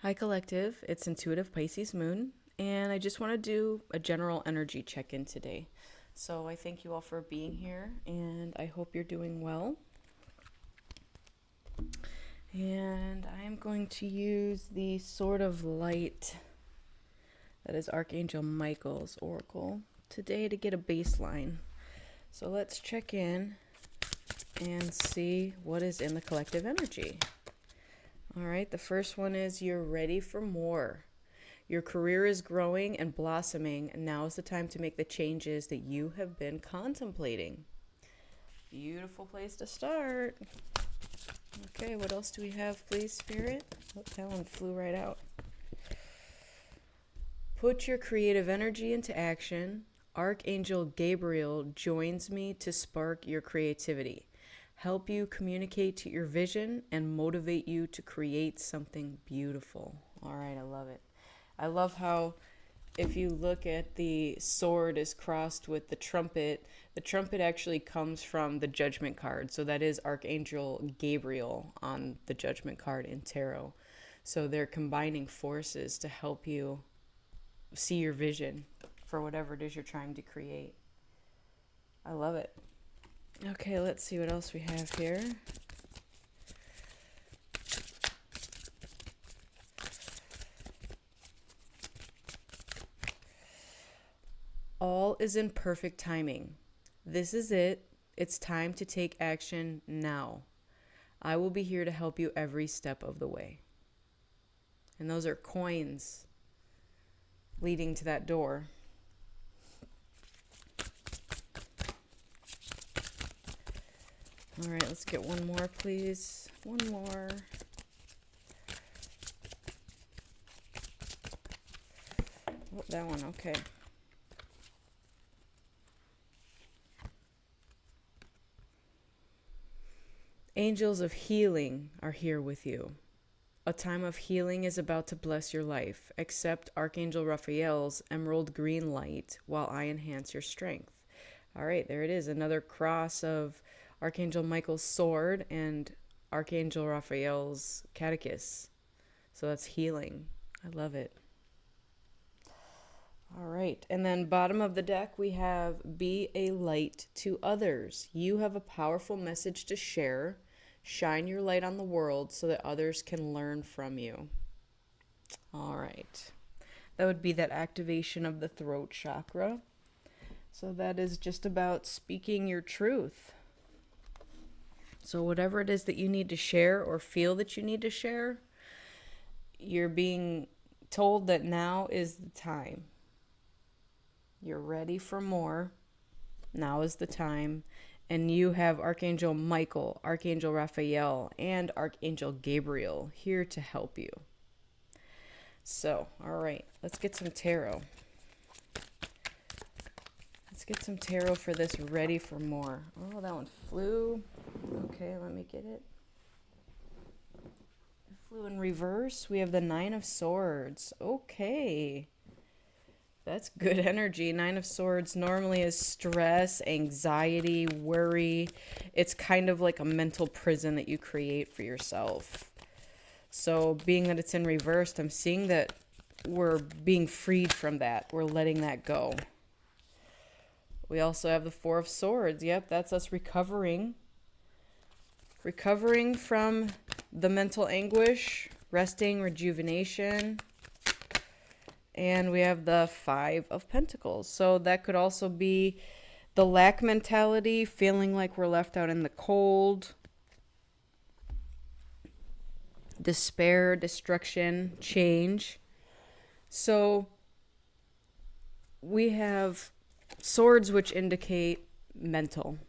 Hi, Collective. It's Intuitive Pisces Moon, and I just want to do a general energy check in today. So, I thank you all for being here, and I hope you're doing well. And I am going to use the Sword of Light that is Archangel Michael's oracle today to get a baseline. So, let's check in and see what is in the collective energy. All right, the first one is you're ready for more. Your career is growing and blossoming, and now is the time to make the changes that you have been contemplating. Beautiful place to start. Okay, what else do we have, please, Spirit? Oh, that one flew right out. Put your creative energy into action. Archangel Gabriel joins me to spark your creativity, help you communicate to your vision, and motivate you to create something beautiful. All right, I love it. I love how if you look at the sword is crossed with the trumpet actually comes from the Judgment card. So that is Archangel Gabriel on the Judgment card in tarot. So they're combining forces to help you see your vision for whatever it is you're trying to create. I love it. Okay, let's see what else we have here. All is in perfect timing. This is it. It's time to take action now. I will be here to help you every step of the way. And those are coins leading to that door. All right, let's get one more, please. One more. Oh, that one, okay. Angels of healing are here with you. A time of healing is about to bless your life. Accept Archangel Raphael's emerald green light while I enhance your strength. All right, there it is. Another cross of Archangel Michael's sword and Archangel Raphael's catechus. So that's healing. I love it. All right, and then bottom of the deck we have be a light to others. You have a powerful message to share. Shine your light on the world so that others can learn from you. All right, that would be that activation of the throat chakra. So that is just about speaking your truth. So whatever it is that you need to share or feel that you need to share, you're being told that now is the time. You're ready for more. Now is the time. And you have Archangel Michael, Archangel Raphael, and Archangel Gabriel here to help you. So, all right, let's get some tarot. Let's get some tarot for this ready for more. Oh, that one flew. Okay, let me get it. It flew in reverse. We have the Nine of Swords. Okay. That's good energy. Nine of Swords normally is stress, anxiety, worry. It's kind of like a mental prison that you create for yourself. So being that it's in reversed, I'm seeing that we're being freed from that. We're letting that go. We also have the Four of Swords. Yep, that's us recovering. Recovering from the mental anguish, resting, rejuvenation. And we have the Five of Pentacles. So that could also be the lack mentality, feeling like we're left out in the cold, despair, destruction, change. So we have swords, which indicate mental.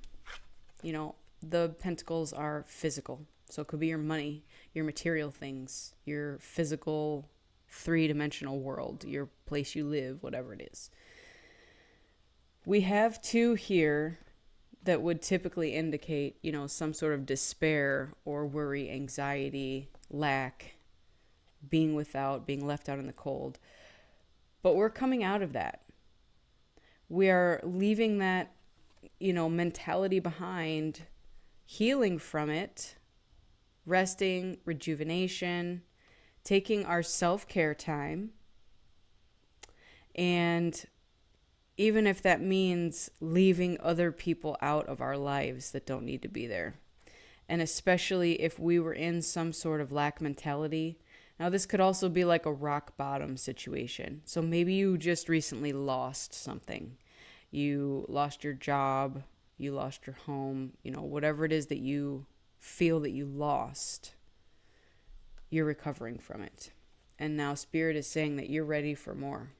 You know, the pentacles are physical. So it could be your money, your material things, your physical three-dimensional world, your place you live, whatever it is. We have two here that would typically indicate, you know, some sort of despair or worry, anxiety, lack, being without, being left out in the cold. But we're coming out of that. We are leaving that, you know, mentality behind, healing from it, resting, rejuvenation, taking our self-care time, and even if that means leaving other people out of our lives that don't need to be there. And especially if we were in some sort of lack mentality. Now, this could also be like a rock bottom situation. So maybe you just recently lost something. You lost your job, you lost your home, whatever it is that you feel that you lost, you're recovering from it. And now Spirit is saying that you're ready for more.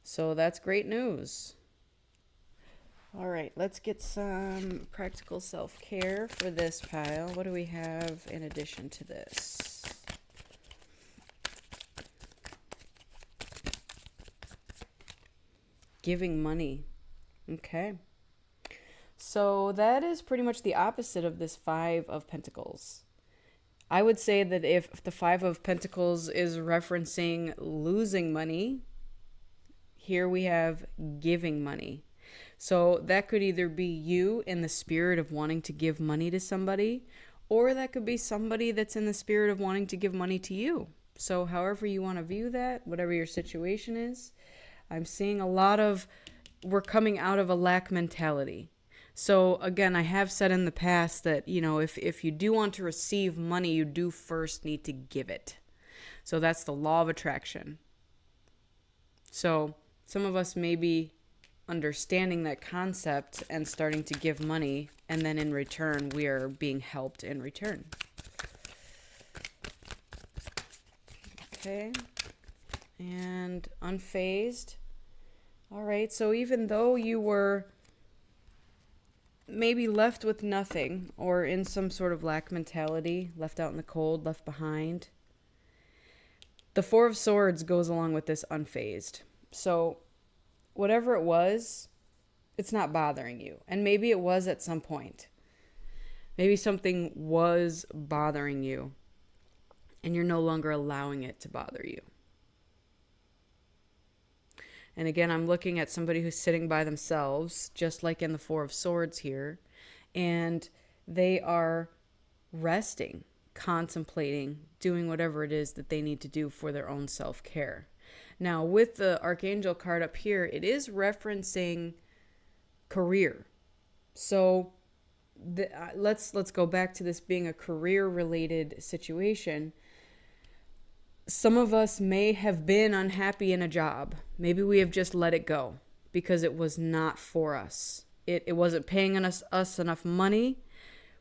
So that's great news. All right, let's get some practical self-care for this pile. What do we have in addition to this? Giving money. Okay. So that is pretty much the opposite of this Five of Pentacles. I would say that if the Five of Pentacles is referencing losing money, here we have giving money. So that could either be you in the spirit of wanting to give money to somebody, or that could be somebody that's in the spirit of wanting to give money to you. So however you want to view that, whatever your situation is, I'm seeing a lot of, we're coming out of a lack mentality. So again, I have said in the past that, if you do want to receive money, you do first need to give it. So that's the law of attraction. So some of us may be understanding that concept and starting to give money, and then in return, we are being helped in return. Okay. And unfazed. All right, so even though you were maybe left with nothing, or in some sort of lack mentality, left out in the cold, left behind, the Four of Swords goes along with this unfazed. So whatever it was, it's not bothering you. And maybe it was at some point. Maybe something was bothering you, and you're no longer allowing it to bother you. And again, I'm looking at somebody who's sitting by themselves, just like in the Four of Swords here, and they are resting, contemplating, doing whatever it is that they need to do for their own self-care. Now, with the Archangel card up here, it is referencing career. So let's go back to this being a career-related situation. Some of us may have been unhappy in a job. Maybe we have just let it go because it was not for us. It wasn't paying us enough money.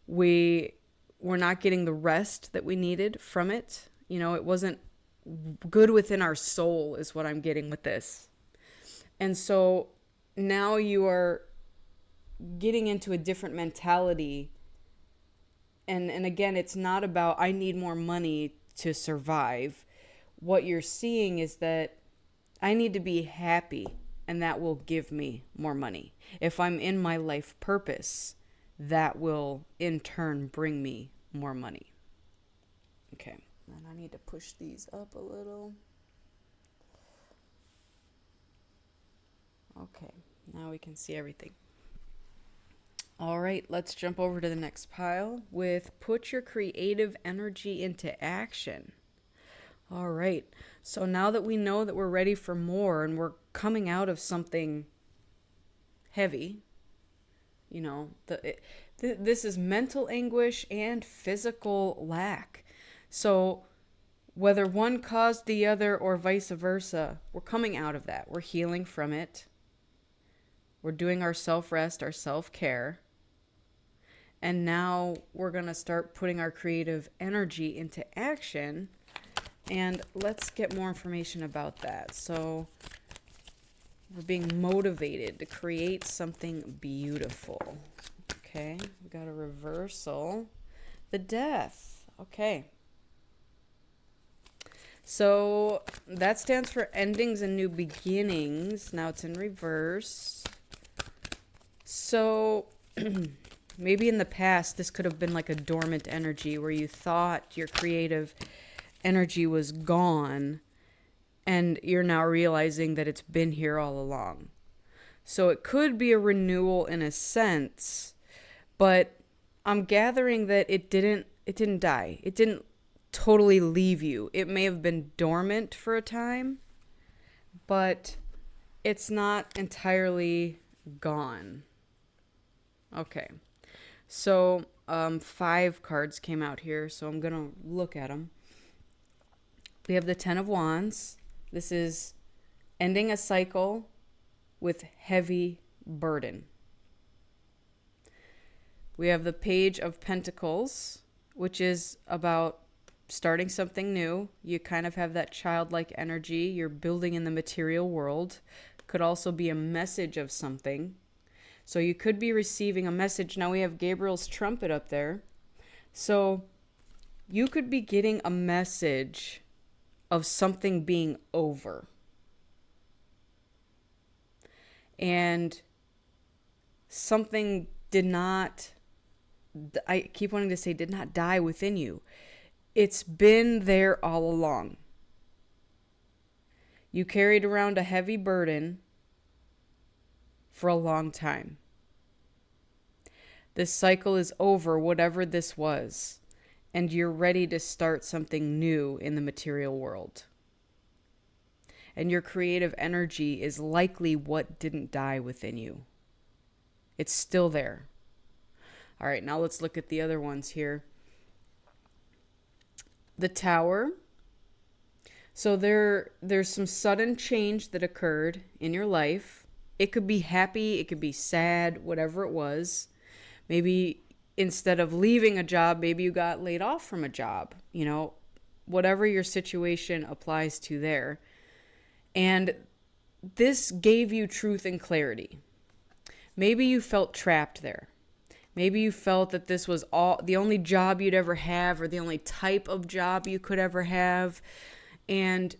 We were not getting the rest that we needed from it. It wasn't good within our soul is what I'm getting with this. And so now you are getting into a different mentality. And again, it's not about I need more money to survive. What you're seeing is that I need to be happy, and that will give me more money. If I'm in my life purpose, that will in turn bring me more money. Okay, and I need to push these up a little. Okay, now we can see everything. All right, let's jump over to the next pile with put your creative energy into action. All right, so now that we know that we're ready for more and we're coming out of something heavy, this is mental anguish and physical lack. So whether one caused the other or vice versa, we're coming out of that. We're healing from it. We're doing our self-rest, our self-care. And now we're going to start putting our creative energy into action. And let's get more information about that. So we're being motivated to create something beautiful. Okay, we got a reversal. The Death. Okay. So that stands for endings and new beginnings. Now it's in reverse. So maybe in the past, this could have been like a dormant energy where you thought your creative energy was gone and you're now realizing that it's been here all along. So it could be a renewal in a sense, but I'm gathering that it didn't die. It didn't totally leave you. It may have been dormant for a time, but it's not entirely gone. Okay. So, 5 cards came out here, so I'm going to look at them. We have the 10 of Wands. This is ending a cycle with heavy burden. We have the Page of Pentacles, which is about starting something new. You kind of have that childlike energy. You're building in the material world. Could also be a message of something. So you could be receiving a message. Now we have Gabriel's trumpet up there. So you could be getting a message of something being over. And something did not, I keep wanting to say did not die within you. It's been there all along. You carried around a heavy burden for a long time. This cycle is over, whatever this was, and you're ready to start something new in the material world. And your creative energy is likely what didn't die within you. It's still there. All right, now let's look at the other ones here. The Tower. So there's some sudden change that occurred in your life. It could be happy, it could be sad, whatever it was. Maybe instead of leaving a job, maybe you got laid off from a job. You know, whatever your situation applies to there. And this gave you truth and clarity. Maybe you felt trapped there. Maybe you felt that this was all the only job you'd ever have, or the only type of job you could ever have. And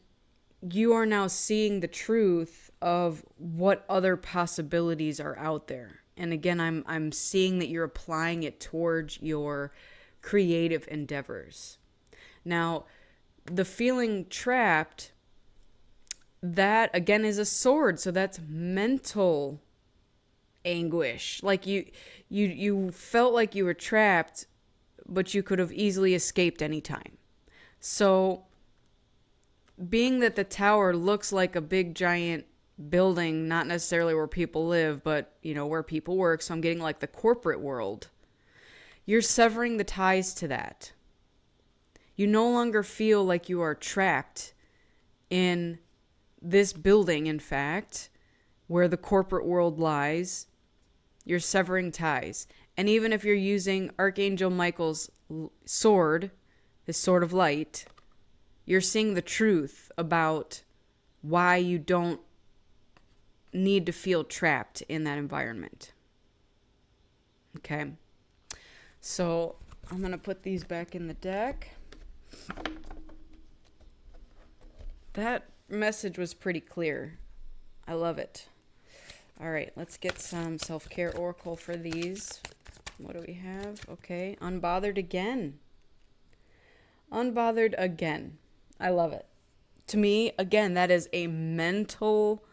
you are now seeing the truth of what other possibilities are out there. And again, I'm seeing that you're applying it towards your creative endeavors. Now, the feeling trapped, that again is a sword. So that's mental anguish. Like you felt like you were trapped, but you could have easily escaped anytime. So being that the Tower looks like a big giant building, not necessarily where people live, but you know, where people work, so I'm getting like the corporate world, you're severing the ties to that. You no longer feel like you are trapped in this building, in fact, where the corporate world lies. You're severing ties. And even if you're using Archangel Michael's sword, his sword of light, you're seeing the truth about why you don't need to feel trapped in that environment. Okay. So I'm going to put these back in the deck. That message was pretty clear. I love it. All right, let's get some self-care oracle for these. What do we have? Okay, unbothered again. Unbothered again. I love it. To me, again, that is a mental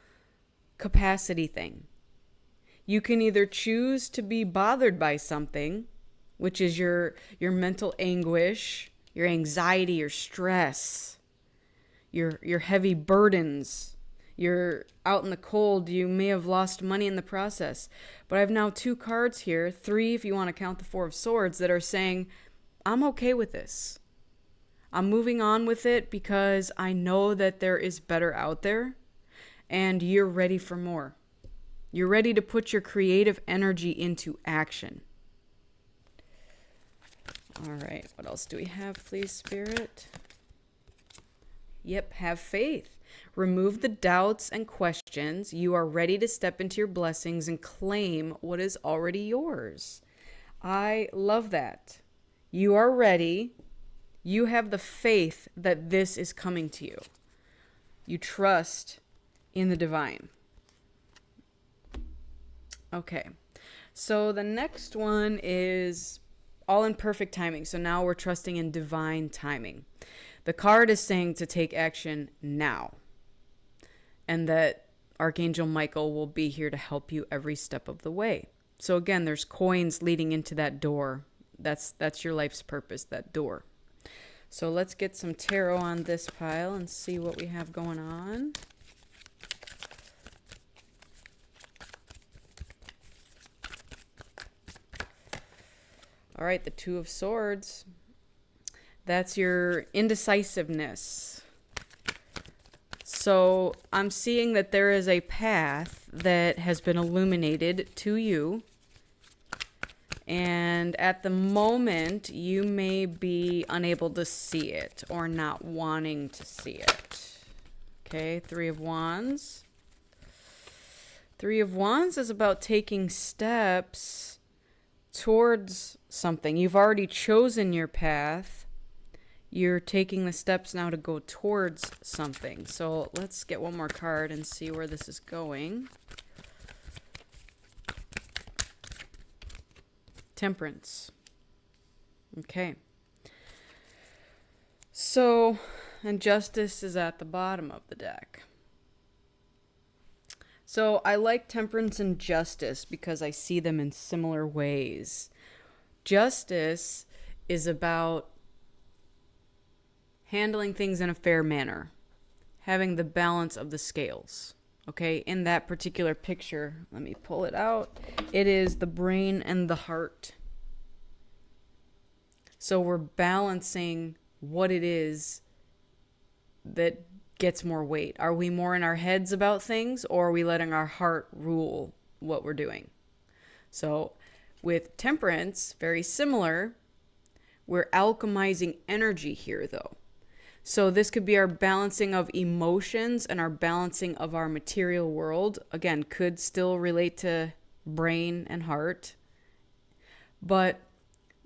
capacity thing. You can either choose to be bothered by something, which is your mental anguish, your anxiety, your stress, your heavy burdens. You're out in the cold. You may have lost money in the process. But I have now 2 cards here, 3 if you want to count the 4 of Swords, that are saying, I'm okay with this. I'm moving on with it because I know that there is better out there, and you're ready for more. You're ready to put your creative energy into action. All right, what else do we have, please, Spirit? Yep, have faith. Remove the doubts and questions. You are ready to step into your blessings and claim what is already yours. I love that. You are ready. You have the faith that this is coming to you. You trust in the divine. Okay. So the next one is all in perfect timing. So now we're trusting in divine timing. The card is saying to take action now, and that Archangel Michael will be here to help you every step of the way. So again, there's coins leading into that door. That's your life's purpose, that door. So let's get some tarot on this pile and see what we have going on. All right, the Two of Swords. That's your indecisiveness. So I'm seeing that there is a path that has been illuminated to you. And at the moment, you may be unable to see it or not wanting to see it. Okay, Three of Wands. Three of Wands is about taking steps towards something. You've already chosen your path. You're taking the steps now to go towards something. So let's get one more card and see where this is going. Temperance. Okay. So, and Justice is at the bottom of the deck. So I like Temperance and Justice because I see them in similar ways. Justice is about handling things in a fair manner, having the balance of the scales. Okay, in that particular picture, let me pull it out. It is the brain and the heart. So we're balancing what it is that gets more weight. Are we more in our heads about things, or are we letting our heart rule what we're doing? So with Temperance, very similar. We're alchemizing energy here, though. So this could be our balancing of emotions and our balancing of our material world. Again, could still relate to brain and heart. But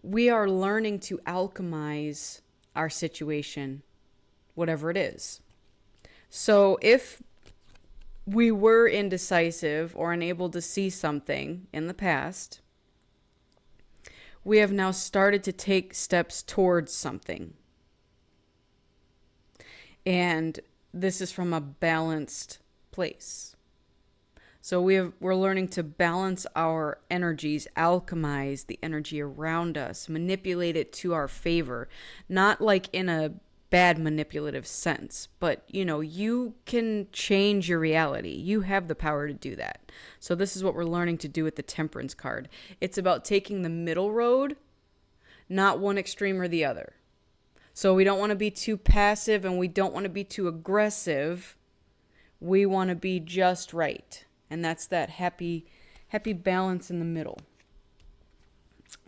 we are learning to alchemize our situation, whatever it is. So if we were indecisive or unable to see something in the past, we have now started to take steps towards something. And this is from a balanced place. So we're learning to balance our energies, alchemize the energy around us, manipulate it to our favor. Not like in a bad manipulative sense, but you can change your reality. You have the power to do that. So this is what we're learning to do with the Temperance card. It's about taking the middle road, not one extreme or the other. So we don't want to be too passive and we don't want to be too aggressive. We want to be just right. And that's that happy balance in the middle.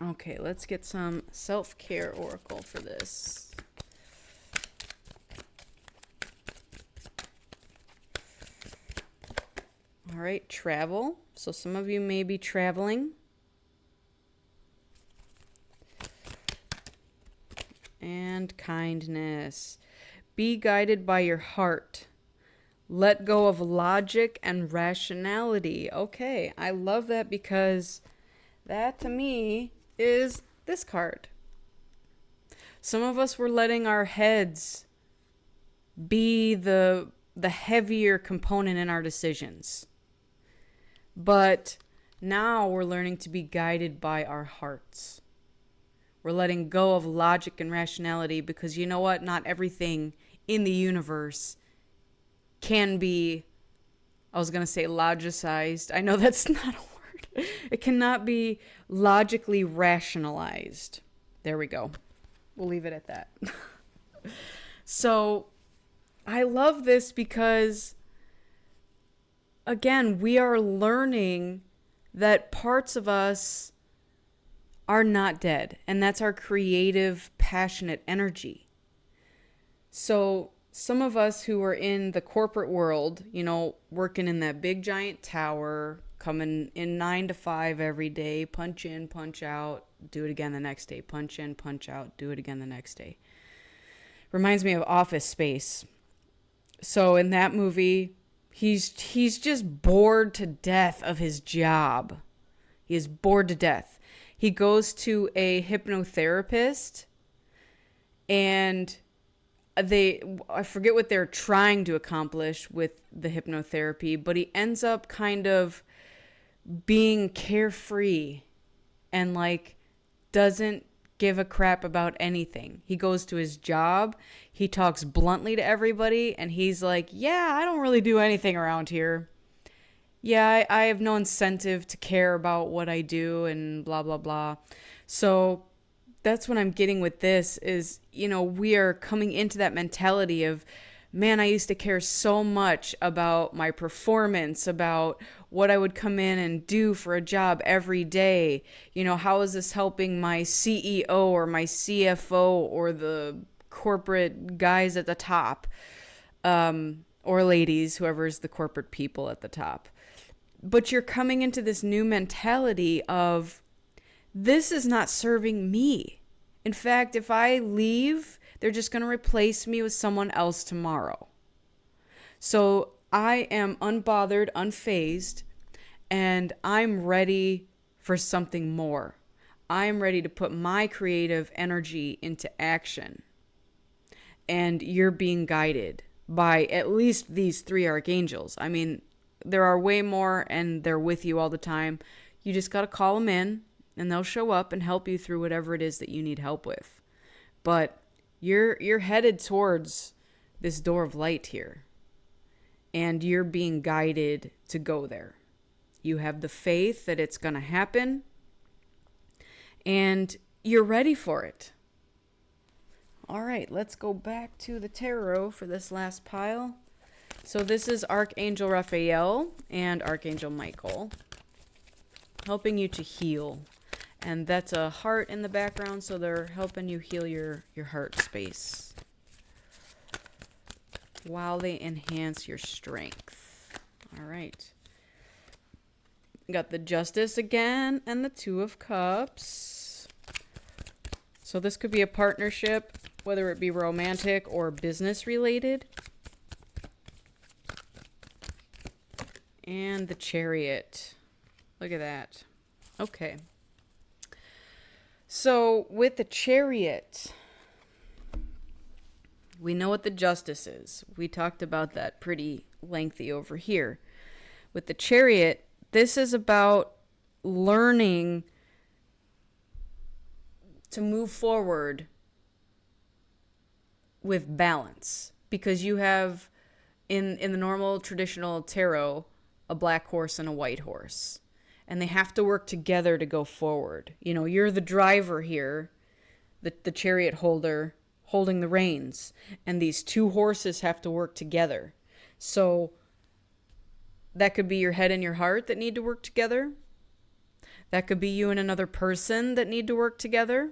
Okay, let's get some self-care oracle for this. All right, travel. So some of you may be traveling. And kindness. Be guided by your heart. Let go of logic and rationality. Okay, I love that because that to me is this card. Some of us were letting our heads be the heavier component in our decisions. But now we're learning to be guided by our hearts. We're letting go of logic and rationality because you know what? Not everything in the universe can be, I was going to say logicized. I know that's not a word. It cannot be logically rationalized. There we go. We'll leave it at that. So I love this because, again, we are learning that parts of us are not dead. And that's our creative, passionate energy. So some of us who are in the corporate world, working in that big giant tower, coming in 9 to 5 every day, punch in, punch out, do it again the next day, punch in, punch out, do it again the next day. Reminds me of Office Space. So in that movie, he's just bored to death of his job. He is bored to death. He goes to a hypnotherapist and I forget what they're trying to accomplish with the hypnotherapy, but he ends up kind of being carefree and doesn't give a crap about anything. He goes to his job, he talks bluntly to everybody, and he's like, yeah, I don't really do anything around here. Yeah, I have no incentive to care about what I do and blah, blah, blah. So that's what I'm getting with this is, we are coming into that mentality of, man, I used to care so much about my performance, about what I would come in and do for a job every day. How is this helping my CEO or my CFO or the corporate guys at the top, or ladies, whoever's the corporate people at the top. But you're coming into this new mentality of, this is not serving me. In fact, if I leave, they're just going to replace me with someone else tomorrow. So I am unbothered, unfazed, and I'm ready for something more. I'm ready to put my creative energy into action. And you're being guided by at least these 3 archangels. I mean, there are way more, and they're with you all the time. You just got to call them in, and they'll show up and help you through whatever it is that you need help with. But you're headed towards this door of light here, and you're being guided to go there. You have the faith that it's going to happen, and you're ready for it. All right, let's go back to the tarot for this last pile. So this is Archangel Raphael and Archangel Michael helping you to heal. And that's a heart in the background, so they're helping you heal your heart space while they enhance your strength. All right. Got the Justice again and the 2 of Cups. So this could be a partnership, whether it be romantic or business related. And the Chariot. Look at that. Okay. So with the Chariot, we know what the Justice is. We talked about that pretty lengthy over here. With the Chariot, this is about learning to move forward with balance. Because you have, in the normal traditional tarot, a black horse and a white horse. And they have to work together to go forward. You're the driver here, the chariot holder holding the reins. And these 2 horses have to work together. So that could be your head and your heart that need to work together. That could be you and another person that need to work together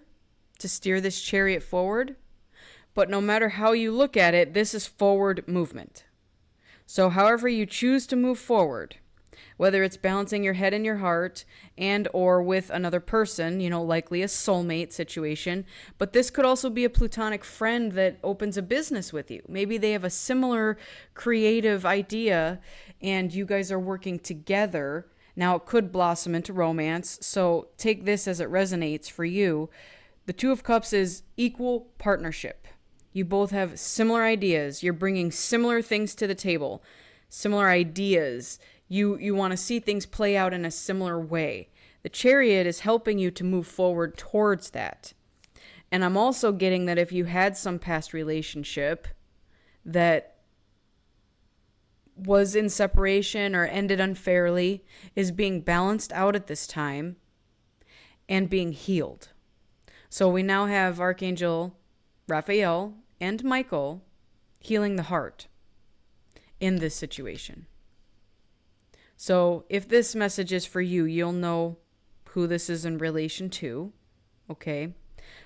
to steer this chariot forward. But no matter how you look at it, this is forward movement. So however you choose to move forward, whether it's balancing your head and your heart and or with another person, likely a soulmate situation. But this could also be a platonic friend that opens a business with you. Maybe they have a similar creative idea and you guys are working together. Now it could blossom into romance. So take this as it resonates for you. The 2 of Cups is equal partnership. You both have similar ideas. You're bringing similar things to the table, similar ideas. You want to see things play out in a similar way. The Chariot is helping you to move forward towards that. And I'm also getting that if you had some past relationship that was in separation or ended unfairly, is being balanced out at this time and being healed. So we now have Archangel Raphael and Michael healing the heart in this situation. So if this message is for you, you'll know who this is in relation to, okay?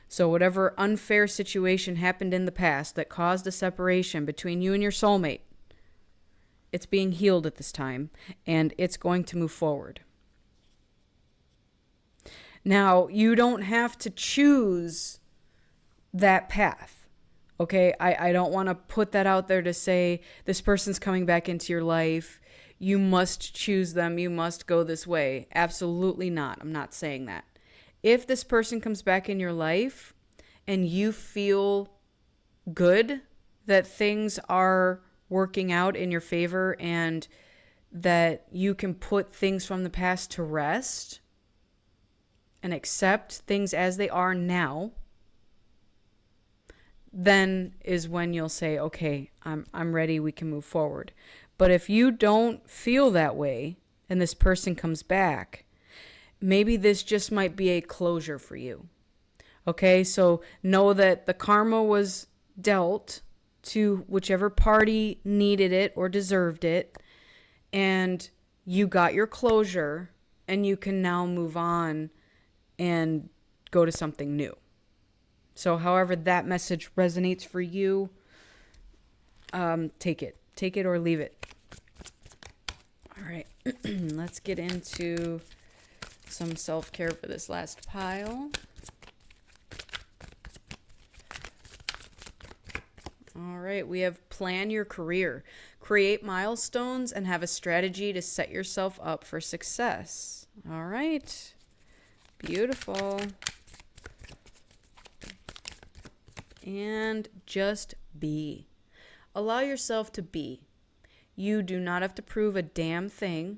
So whatever unfair situation happened in the past that caused a separation between you and your soulmate, it's being healed at this time, and it's going to move forward. Now, you don't have to choose that path, okay? I don't want to put that out there to say this person's coming back into your life. You must choose them. You must go this way. Absolutely not. I'm not saying that. If this person comes back in your life and you feel good that things are working out in your favor and that you can put things from the past to rest, and accept things as they are now, then is when you'll say, okay, I'm ready, we can move forward. But if you don't feel that way and this person comes back, maybe this just might be a closure for you. Okay, so know that the karma was dealt to whichever party needed it or deserved it, and you got your closure, and you can now move on and go to something new. So however that message resonates for you, take it. Take it or leave it. All right, let's get into some self-care for this last pile. All right, we have plan your career. Create milestones and have a strategy to set yourself up for success. All right, beautiful. And just be. Allow yourself to be. You do not have to prove a damn thing.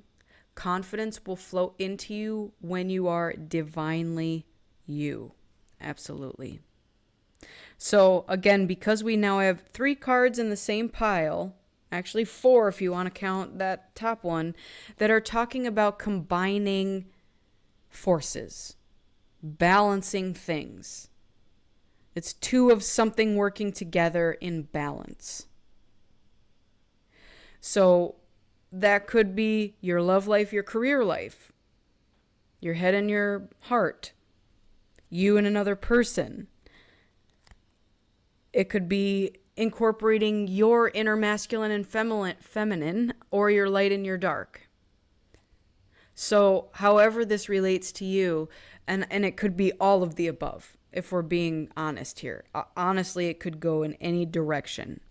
Confidence will flow into you when you are divinely you. Absolutely. So again, because we now have 3 cards in the same pile, actually 4 if you want to count that top one, that are talking about combining forces, balancing things. It's 2 of something working together in balance. So that could be your love life, your career life, your head and your heart, you and another person. It could be incorporating your inner masculine and feminine, or your light and your dark. So however this relates to you, and it could be all of the above, if we're being honest here. Honestly, it could go in any direction.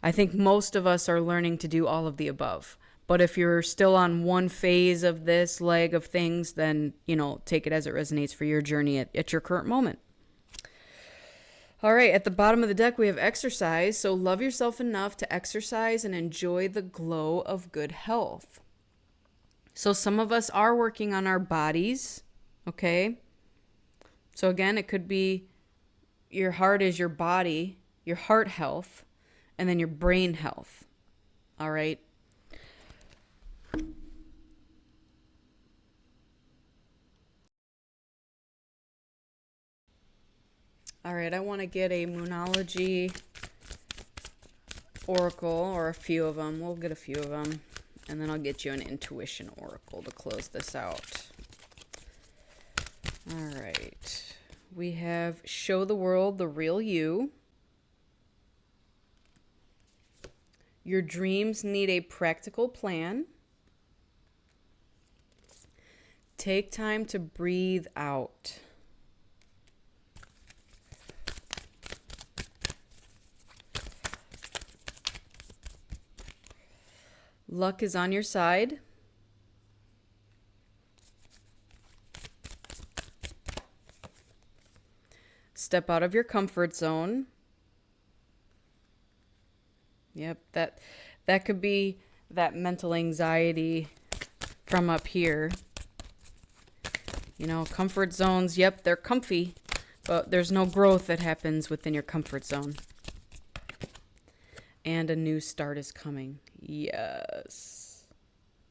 I think most of us are learning to do all of the above. But if you're still on one phase of this leg of things, then, take it as it resonates for your journey at your current moment. All right, at the bottom of the deck, we have exercise. So love yourself enough to exercise and enjoy the glow of good health. So some of us are working on our bodies, okay? So again, it could be your heart is your body, your heart health, and then your brain health. All right? All right, I want to get a Moonology Oracle, or a few of them. We'll get a few of them. And then I'll get you an Intuition Oracle to close this out. All right. We have Show the World the Real You. Your dreams need a practical plan. Take time to breathe out. Luck is on your side. Step out of your comfort zone. Yep, that could be that mental anxiety from up here. Comfort zones, yep, they're comfy, but there's no growth that happens within your comfort zone. And a new start is coming. Yes.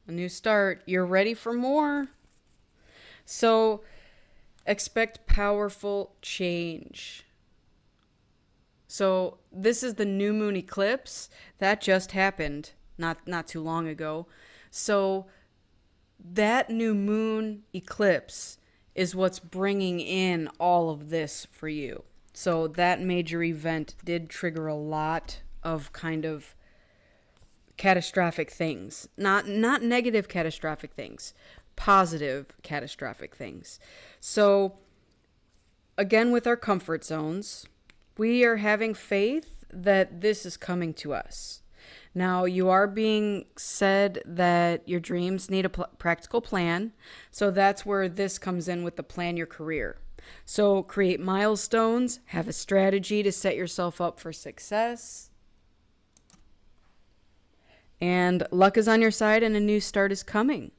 A new start. You're ready for more. So expect powerful change. So this is the new moon eclipse that just happened not too long ago. So that new moon eclipse is what's bringing in all of this for you. So that major event did trigger a lot of kind of catastrophic things. Not negative catastrophic things, positive catastrophic things. So again, with our comfort zones, we are having faith that this is coming to us. Now, you are being said that your dreams need a practical plan. So that's where this comes in with the plan your career. So create milestones, have a strategy to set yourself up for success. And luck is on your side and a new start is coming.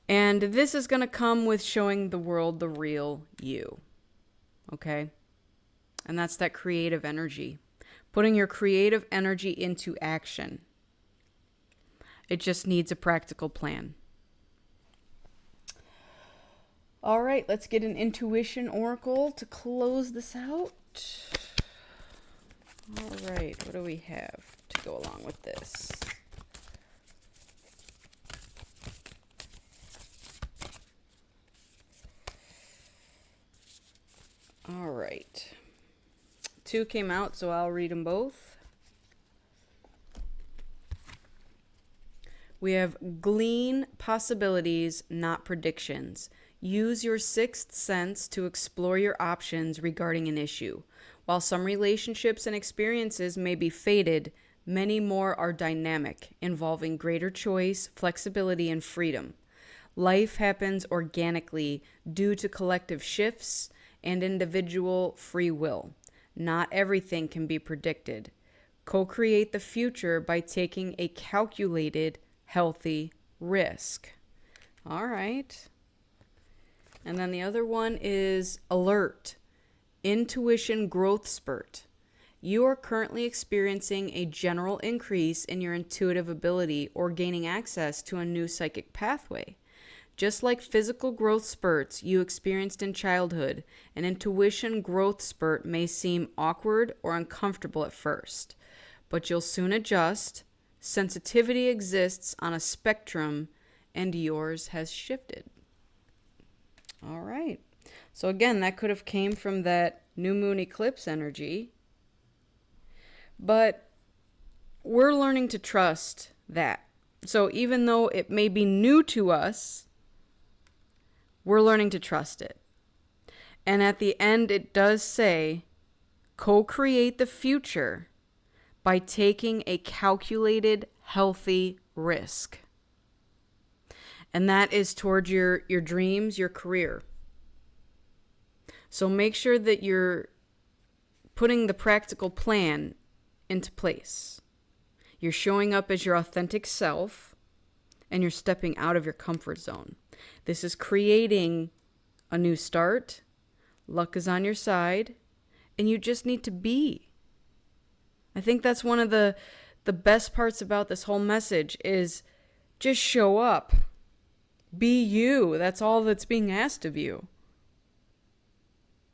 And this is going to come with showing the world the real you. Okay? And that's that creative energy. Putting your creative energy into action. It just needs a practical plan. All right, let's get an intuition oracle to close this out. All right, what do we have to go along with this? All right. 2 came out, so I'll read them both. We have glean possibilities, not predictions. Use your sixth sense to explore your options regarding an issue. While some relationships and experiences may be fated, many more are dynamic, involving greater choice, flexibility, and freedom. Life happens organically due to collective shifts and individual free will. Not everything can be predicted. Co-create the future by taking a calculated, healthy risk. All right. And then the other one is alert. Intuition growth spurt. You are currently experiencing a general increase in your intuitive ability or gaining access to a new psychic pathway. Just like physical growth spurts you experienced in childhood, an intuition growth spurt may seem awkward or uncomfortable at first, but you'll soon adjust. Sensitivity exists on a spectrum, and yours has shifted. All right. So again, that could have came from that new moon eclipse energy, but we're learning to trust that. So even though it may be new to us, we're learning to trust it. And at the end, it does say, co-create the future by taking a calculated, healthy risk. And that is towards your dreams, your career. So make sure that you're putting the practical plan into place. You're showing up as your authentic self, and you're stepping out of your comfort zone. This is creating a new start. Luck is on your side, and you just need to be. I think that's one of the best parts about this whole message is just show up. Be you. That's all that's being asked of you.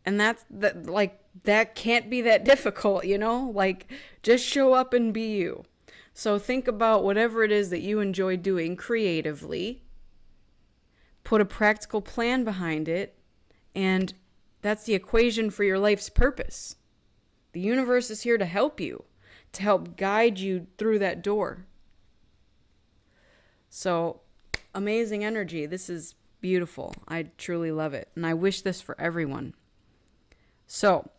And that can't be that difficult, you know? Like, just show up and be you. So think about whatever it is that you enjoy doing creatively. Put a practical plan behind it, and that's the equation for your life's purpose. The universe is here to help you, to help guide you through that door. So, amazing energy. This is beautiful. I truly love it, and I wish this for everyone. So,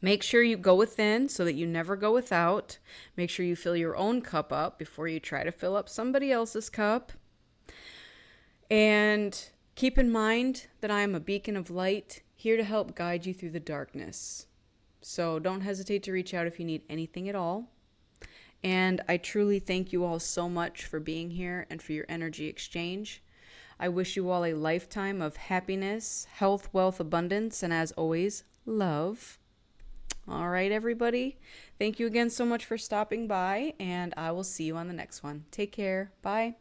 make sure you go within so that you never go without. Make sure you fill your own cup up before you try to fill up somebody else's cup. And keep in mind that I am a beacon of light, here to help guide you through the darkness. So don't hesitate to reach out if you need anything at all. And I truly thank you all so much for being here and for your energy exchange. I wish you all a lifetime of happiness, health, wealth, abundance, and as always, love. All right, everybody. Thank you again so much for stopping by, and I will see you on the next one. Take care. Bye.